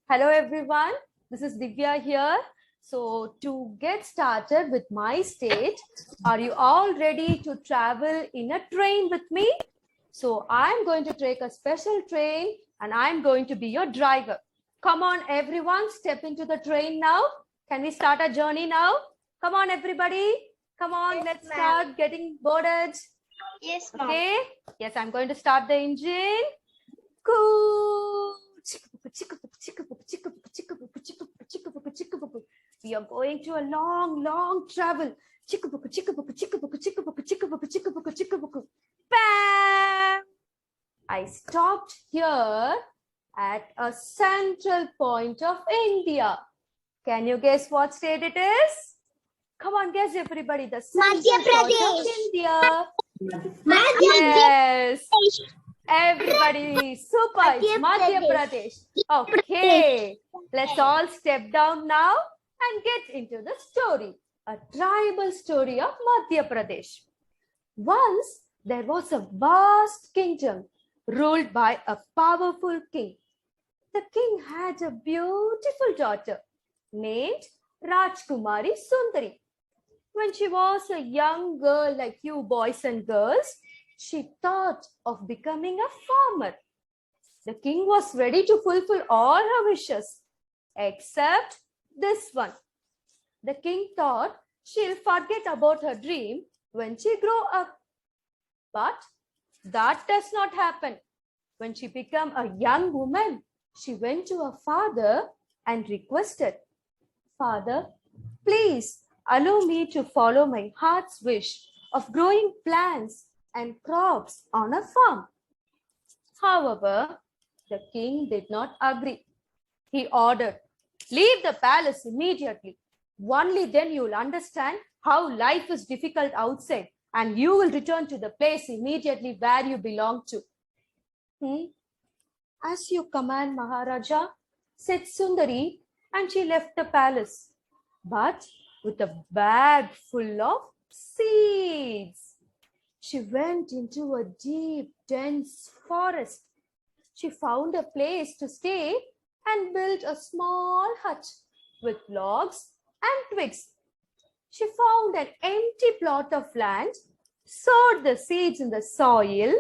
Hello everyone, this is Divya here. So to get started with my stage, are you all ready to travel in a train with me? So I'm going to take a special train and I'm going to be your driver. Come on everyone, step into the train now. Can we start our journey now? Come on everybody. Come on, Yes, let's ma'am. start getting boarded. Yes, ma'am. Okay. Yes, I'm going to start the engine. Cool. We are going to a long travel. Bam! I stopped here at a central point of India. Can you guess what state it is? Come on, guess everybody. The central point of India. Yes. Everybody, super. It's Madhya Pradesh. Okay, let's all step down now and get into the story. A tribal story of Madhya Pradesh. Once there was a vast kingdom ruled by a powerful king. The king had a beautiful daughter named Rajkumari Sundari. When she was a young girl like you boys and girls, she thought of becoming a farmer. The king was ready to fulfill all her wishes, except this one. The king thought she'll forget about her dream when she grow up. But that does not happen. When she became a young woman, she went to her father and requested, "Father, please allow me to follow my heart's wish of growing plants and crops on a farm." However, the king did not agree. He ordered, "Leave the palace immediately. Only then you will understand how life is difficult outside and you will return to the place immediately where you belong to." "As you command, Maharaja," said Sundari, and she left the palace, but with a bag full of seeds. She went into a deep, dense forest. She found a place to stay and built a small hut with logs and twigs. She found an empty plot of land, sowed the seeds in the soil,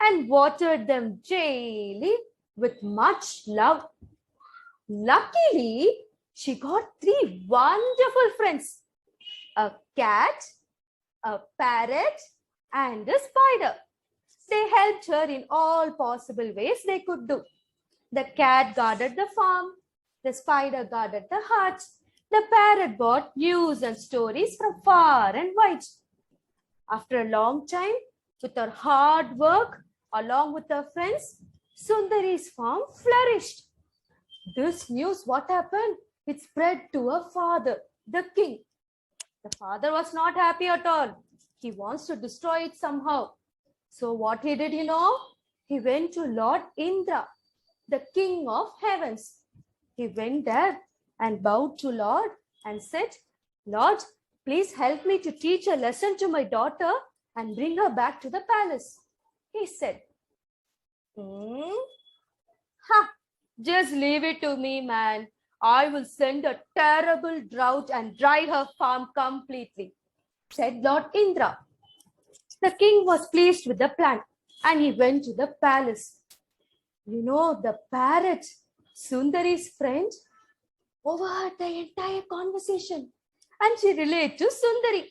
and watered them daily with much love. Luckily, she got 3 wonderful friends: a cat, a parrot, and a spider. They helped her in all possible ways they could do. The cat guarded the farm, the spider guarded the hut, the parrot brought news and stories from far and wide. After a long time, with her hard work, along with her friends, Sundari's farm flourished. This news, what happened? It spread to her father, the king. The father was not happy at all. He wants to destroy it somehow. So what he did, he went to Lord Indra, the king of heavens. He went there and bowed to Lord and said, "Lord, please help me to teach a lesson to my daughter and bring her back to the palace." He said, "Just leave it to me, man. I will send a terrible drought and dry her farm completely," said Lord Indra. The king was pleased with the plan and he went to the palace. The parrot, Sundari's friend, overheard the entire conversation and she relayed to Sundari.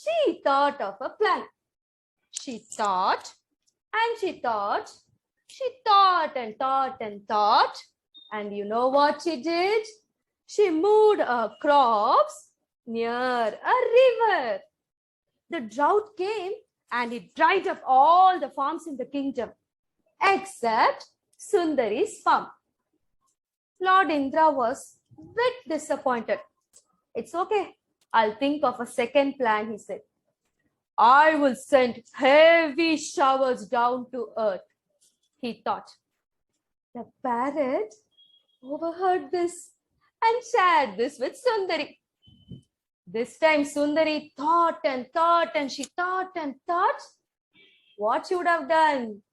She thought of a plan. She thought and she thought. She thought and thought and thought. And you know what she did? She moved her crops near a river. The drought came and it dried up all the farms in the kingdom, except Sundari's farm. Lord Indra was a bit disappointed. "It's okay. I'll think of a second plan," he said. "I will send heavy showers down to earth," he thought. The parrot overheard this and shared this with Sundari. This time Sundari thought and thought and she thought and thought. What she would have done?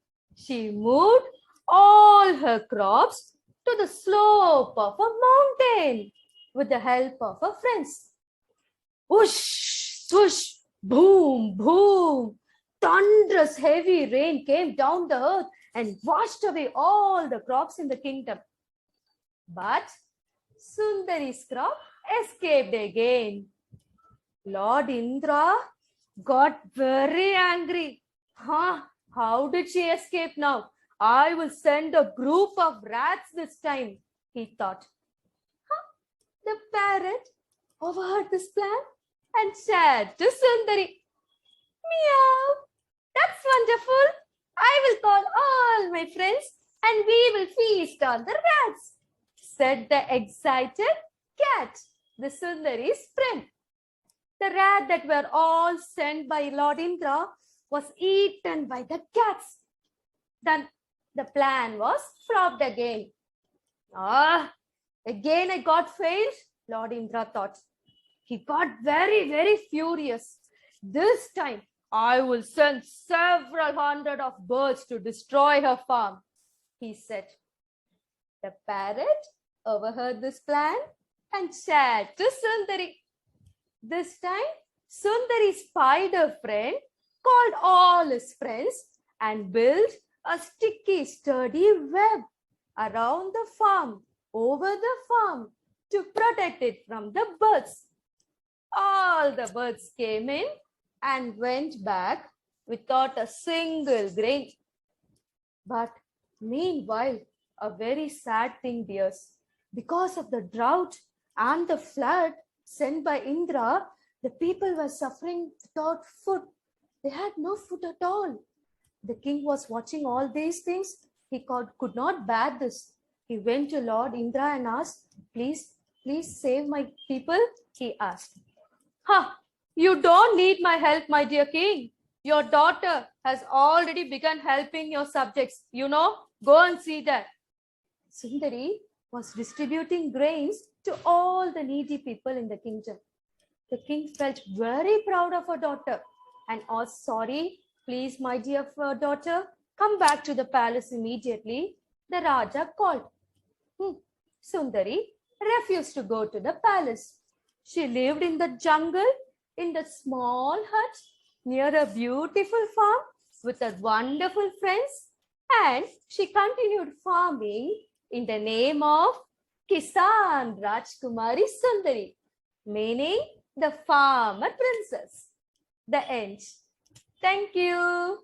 She moved all her crops to the slope of a mountain with the help of her friends. Whoosh, swoosh, boom, boom. Thunderous heavy rain came down the earth and washed away all the crops in the kingdom. But Sundari's crop escaped again. Lord Indra got very angry. How did she escape now? I will send a group of rats this time, he thought. The parrot overheard this plan and said to Sundari, Meow, that's wonderful. I will call all my friends and we will feast on the rats, said the excited cat, the Sundari's friend. The rat that were all sent by Lord Indra was eaten by the cats. Then the plan was flopped again. Again I got failed, Lord Indra thought. He got very, very furious. This time I will send several hundred of birds to destroy her farm, he said. The parrot overheard this plan and said to Sundari. This time, Sundari's spider friend called all his friends and built a sticky, sturdy web around the farm, over the farm, to protect it from the birds. All the birds came in and went back without a single grain. But meanwhile, a very sad thing, dears. Because of the drought and the flood sent by Indra, the people were suffering without food. They had no food at all. The king was watching all these things. He could not bear this. He went to Lord Indra and asked, please save my people, he asked. You don't need my help, my dear king. Your daughter has already begun helping your subjects. Go and see that. Sundari was distributing grains to all the needy people in the kingdom. The king felt very proud of her daughter and asked, sorry, please, my dear daughter, come back to the palace immediately. The Raja called. Sundari refused to go to the palace. She lived in the jungle, in the small hut, near a beautiful farm with her wonderful friends, and she continued farming in the name of Kisan Rajkumari Sundari, meaning the farmer princess. The end. Thank you.